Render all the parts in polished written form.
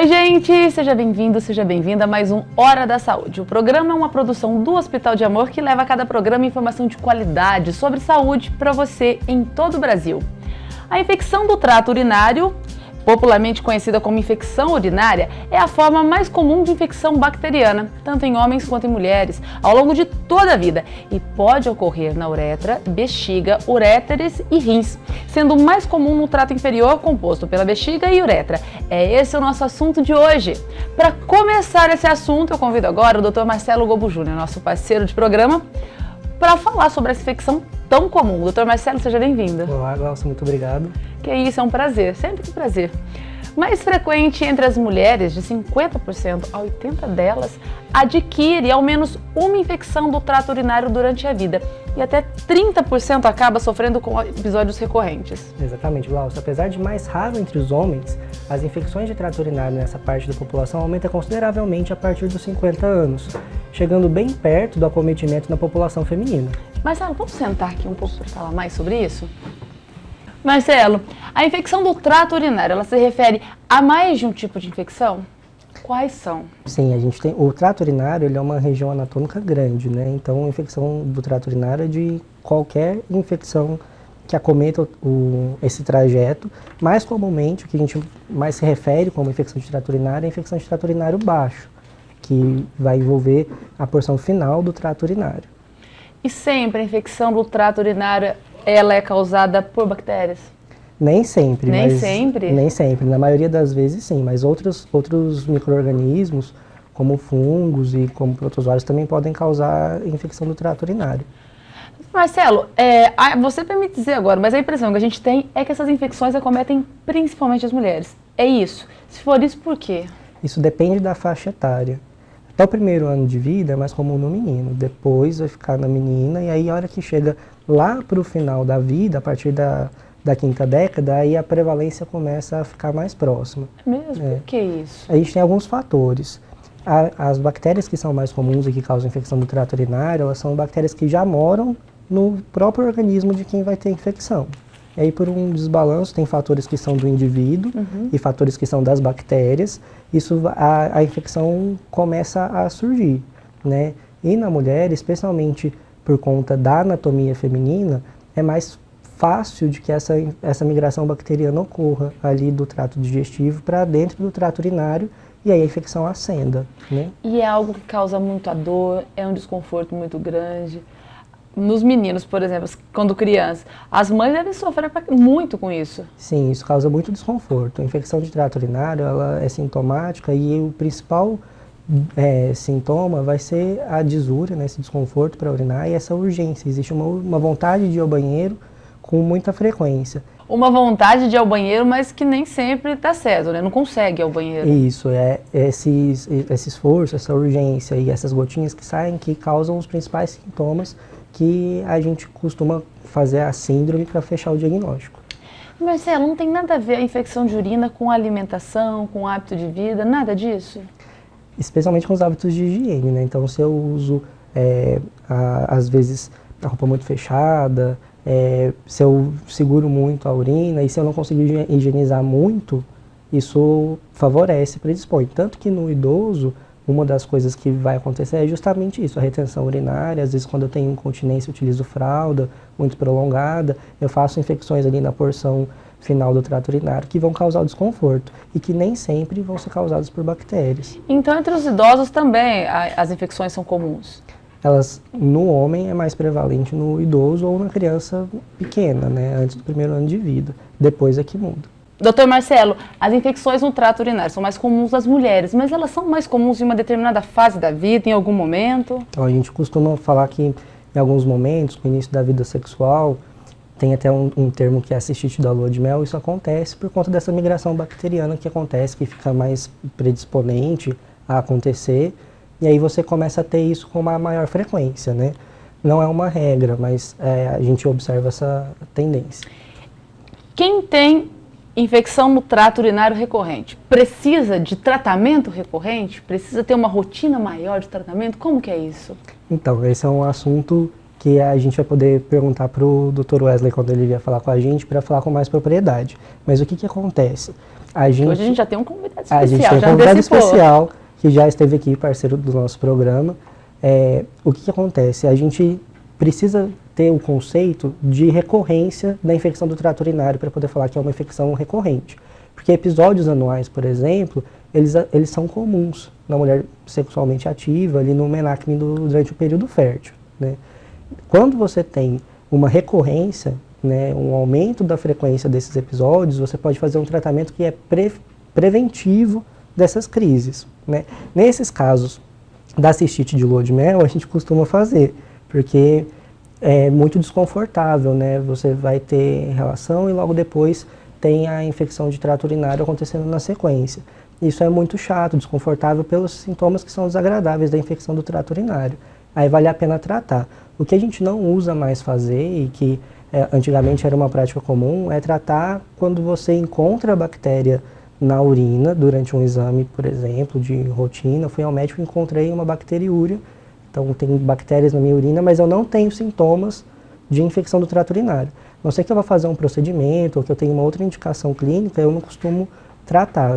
Oi, gente! Seja bem-vindo, seja bem-vinda a mais um Hora da Saúde. O programa é uma produção do Hospital de Amor que leva a cada programa informação de qualidade sobre saúde para você em todo o Brasil. A infecção do trato urinário, popularmente conhecida como infecção urinária, é a forma mais comum de infecção bacteriana, tanto em homens quanto em mulheres, ao longo de toda a vida, e pode ocorrer na uretra, bexiga, uréteres e rins, sendo mais comum no trato inferior, composto pela bexiga e uretra. É esse o nosso assunto de hoje. Para começar esse assunto, eu convido agora o Dr. Marcelo Gobo Júnior, nosso parceiro de programa, para falar sobre essa infecção tão comum. Dr. Marcelo, seja bem-vindo. Olá, Glaucia, muito obrigado. Que isso, é um prazer, sempre um prazer. Mais frequente entre as mulheres, de 50% a 80% delas, adquire ao menos uma infecção do trato urinário durante a vida. E até 30% acaba sofrendo com episódios recorrentes. Exatamente, Glaucia. Apesar de mais raro entre os homens, as infecções de trato urinário nessa parte da população aumentam consideravelmente a partir dos 50 anos, chegando bem perto do acometimento na população feminina. Marcelo, vamos sentar aqui um pouco para falar mais sobre isso? Marcelo, a infecção do trato urinário, ela se refere a mais de um tipo de infecção? Quais são? Sim, a gente tem o trato urinário, ele é uma região anatômica grande, né? Então, a infecção do trato urinário é de qualquer infecção que acometa esse trajeto. Mais comumente, o que a gente mais se refere como infecção de trato urinário é a infecção de trato urinário baixo, que vai envolver a porção final do trato urinário. E sempre a infecção do trato urinário, ela é causada por bactérias? Nem sempre. Nem mas sempre? Nem sempre. Na maioria das vezes, sim. Mas outros micro-organismos, como fungos e como protozoários, também podem causar infecção do trato urinário. Marcelo, você vai me dizer agora, mas a impressão que a gente tem é que essas infecções acometem principalmente as mulheres. É isso? Se for isso, por quê? Isso depende da faixa etária. Até o primeiro ano de vida é mais comum no menino, depois vai ficar na menina, e aí a hora que chega lá para o final da vida, a partir da quinta década, aí a prevalência começa a ficar mais próxima. É mesmo? Por que isso? A gente tem alguns fatores. As bactérias que são mais comuns e que causam infecção do trato urinário, elas são bactérias que já moram no próprio organismo de quem vai ter infecção. E aí, por um desbalanço, tem fatores que são do indivíduo e fatores que são das bactérias, a infecção começa a surgir, né? E na mulher, especialmente por conta da anatomia feminina, é mais fácil de que essa migração bacteriana ocorra ali do trato digestivo para dentro do trato urinário e aí a infecção ascenda, né? E é algo que causa muita dor, é um desconforto muito grande. Nos meninos, por exemplo, quando crianças, as mães devem sofrer muito com isso. Sim, isso causa muito desconforto. A infecção de trato urinário, ela é sintomática e o principal sintoma vai ser a disúria, né, esse desconforto para urinar e essa urgência. Existe uma vontade de ir ao banheiro com muita frequência. Uma vontade de ir ao banheiro, mas que nem sempre dá certo, né? Não consegue ir ao banheiro. Isso, esse esforço, essa urgência e essas gotinhas que saem que causam os principais sintomas que a gente costuma fazer a síndrome para fechar o diagnóstico. Marcelo, não tem nada a ver a infecção de urina com a alimentação, com o hábito de vida, nada disso? Especialmente com os hábitos de higiene, né? Então, se eu uso, às vezes, a roupa muito fechada, se eu seguro muito a urina e se eu não conseguir higienizar muito, isso favorece, predispõe. Tanto que no idoso, uma das coisas que vai acontecer é justamente isso, a retenção urinária. Às vezes, quando eu tenho incontinência, eu utilizo fralda muito prolongada, eu faço infecções ali na porção final do trato urinário que vão causar o desconforto e que nem sempre vão ser causadas por bactérias. Então, entre os idosos também as infecções são comuns? Elas, no homem, é mais prevalente no idoso ou na criança pequena, né, antes do primeiro ano de vida. Depois é que muda. Doutor Marcelo, as infecções no trato urinário são mais comuns nas mulheres, mas elas são mais comuns em uma determinada fase da vida, em algum momento? Então, a gente costuma falar que em alguns momentos, no início da vida sexual, tem até um termo que é a cistite da lua de mel, isso acontece por conta dessa migração bacteriana que acontece, que fica mais predisponente a acontecer, e aí você começa a ter isso com uma maior frequência, né? Não é uma regra, mas a gente observa essa tendência. Quem tem infecção no trato urinário recorrente precisa de tratamento recorrente? Precisa ter uma rotina maior de tratamento? Como que é isso? Então, esse é um assunto que a gente vai poder perguntar para o Dr. Wesley quando ele vier falar com a gente, para falar com mais propriedade. Mas o que acontece? Hoje a gente já tem um convidado especial. A gente tem um convidado especial que já esteve aqui, parceiro do nosso programa. O que acontece? A gente precisa ter o conceito de recorrência da infecção do trato urinário para poder falar que é uma infecção recorrente. Porque episódios anuais, por exemplo, eles são comuns na mulher sexualmente ativa, ali no menacne durante o período fértil, né? Quando você tem uma recorrência, né, um aumento da frequência desses episódios, você pode fazer um tratamento que é preventivo dessas crises, né? Nesses casos da cistite de lua de mel, a gente costuma fazer, porque é muito desconfortável, né? Você vai ter relação e logo depois tem a infecção de trato urinário acontecendo na sequência. Isso é muito chato, desconfortável pelos sintomas que são desagradáveis da infecção do trato urinário. Aí vale a pena tratar. O que a gente não usa mais fazer e que antigamente era uma prática comum é tratar quando você encontra a bactéria na urina durante um exame, por exemplo, de rotina. Fui ao médico e encontrei uma bacteriúria. Então tem bactérias na minha urina, mas eu não tenho sintomas de infecção do trato urinário. A não ser que eu vá fazer um procedimento ou que eu tenha uma outra indicação clínica, eu não costumo tratar.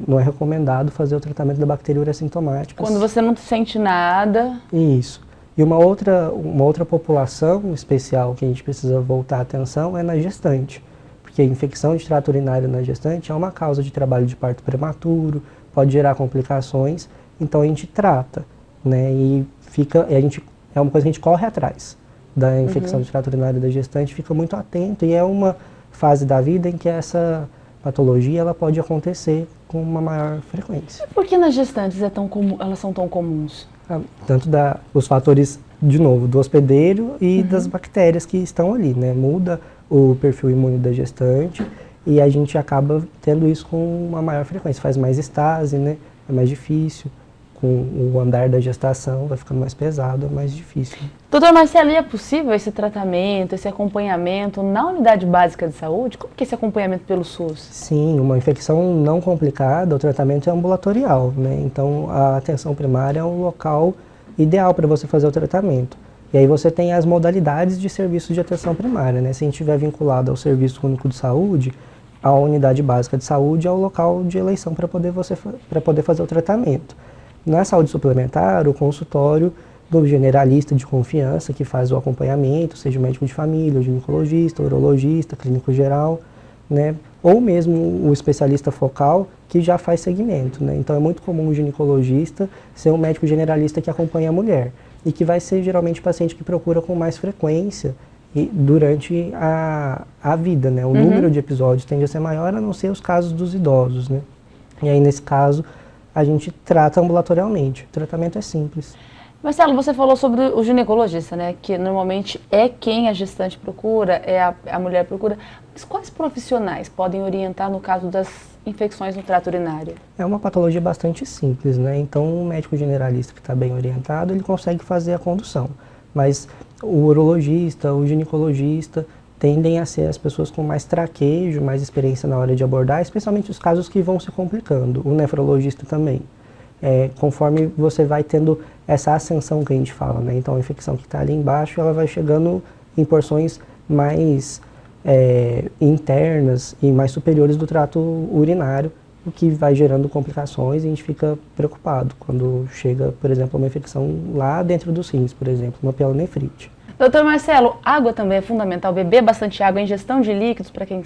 Não é recomendado fazer o tratamento da bacteriúria assintomática. Quando você não sente nada. Isso. E uma outra população especial que a gente precisa voltar a atenção é na gestante. Porque a infecção de trato urinário na gestante é uma causa de trabalho de parto prematuro, pode gerar complicações, então a gente trata, né? É uma coisa que a gente corre atrás da infecção de trato urinário da gestante, fica muito atento e é uma fase da vida em que essa patologia ela pode acontecer com uma maior frequência. E por que nas gestantes elas são tão comuns? Tanto os fatores, de novo, do hospedeiro e das bactérias que estão ali, né? Muda o perfil imune da gestante e a gente acaba tendo isso com uma maior frequência, faz mais estase, né? É mais difícil. Com o andar da gestação, vai ficando mais pesado, é mais difícil. Doutor Marcelo, e é possível esse tratamento, esse acompanhamento na unidade básica de saúde? Como que é esse acompanhamento pelo SUS? Sim, uma infecção não complicada, o tratamento é ambulatorial, né? Então, a atenção primária é um local ideal para você fazer o tratamento. E aí você tem as modalidades de serviços de atenção primária, né? Se a gente estiver vinculado ao Serviço Único de Saúde, a unidade básica de saúde é o local de eleição para poder fazer o tratamento. Na saúde suplementar, o consultório do generalista de confiança que faz o acompanhamento, seja o médico de família, o ginecologista, o urologista, clínico geral, né? Ou mesmo o especialista focal que já faz segmento, né? Então é muito comum o ginecologista ser um médico generalista que acompanha a mulher e que vai ser geralmente paciente que procura com mais frequência durante a vida, né? O número de episódios tende a ser maior, a não ser os casos dos idosos, né? E aí nesse caso a gente trata ambulatorialmente. O tratamento é simples. Marcelo, você falou sobre o ginecologista, né? Que normalmente é quem a gestante procura, a mulher procura. Mas quais profissionais podem orientar no caso das infecções no trato urinário? É uma patologia bastante simples, né? Então, um médico generalista que está bem orientado, ele consegue fazer a condução. Mas o urologista, o ginecologista, tendem a ser as pessoas com mais traquejo, mais experiência na hora de abordar, especialmente os casos que vão se complicando. O nefrologista também. Conforme você vai tendo essa ascensão que a gente fala, né? Então a infecção que está ali embaixo, ela vai chegando em porções mais internas e mais superiores do trato urinário, o que vai gerando complicações e a gente fica preocupado quando chega, por exemplo, uma infecção lá dentro dos rins, por exemplo, uma pielonefrite. Doutor Marcelo, água também é fundamental, beber bastante água, ingestão de líquidos para quem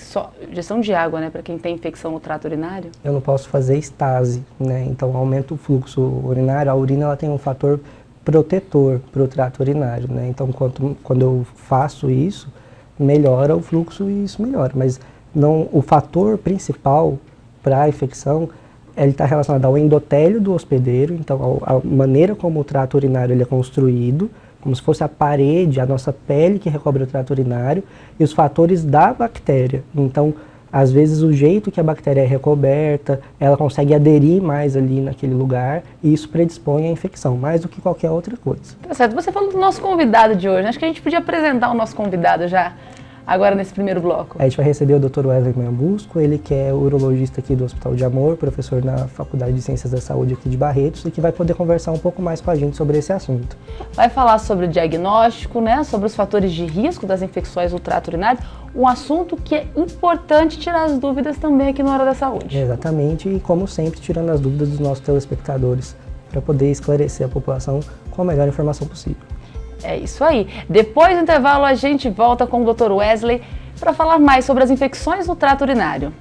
ingestão de água, né, para quem tem infecção no trato urinário? Eu não posso fazer estase, né, então aumenta o fluxo urinário, a urina ela tem um fator protetor para o trato urinário, né, então quando eu faço isso, melhora o fluxo e isso melhora, mas não, o fator principal para a infecção, ele está relacionado ao endotélio do hospedeiro, então a maneira como o trato urinário ele é construído, como se fosse a parede, a nossa pele que recobre o trato urinário, e os fatores da bactéria. Então, às vezes, o jeito que a bactéria é recoberta, ela consegue aderir mais ali naquele lugar, e isso predispõe à infecção, mais do que qualquer outra coisa. Tá certo. Você falou do nosso convidado de hoje, né? Acho que a gente podia apresentar o nosso convidado já. agora nesse primeiro bloco? A gente vai receber o Dr. Wesley Mambusco, ele que é urologista aqui do Hospital de Amor, professor na Faculdade de Ciências da Saúde aqui de Barretos, e que vai poder conversar um pouco mais com a gente sobre esse assunto. Vai falar sobre o diagnóstico, né, sobre os fatores de risco das infecções do trato urinário, um assunto que é importante tirar as dúvidas também aqui na Hora da Saúde. Exatamente, e como sempre, tirando as dúvidas dos nossos telespectadores, para poder esclarecer a população com a melhor informação possível. É isso aí. Depois do intervalo, a gente volta com o Dr. Wesley para falar mais sobre as infecções no trato urinário.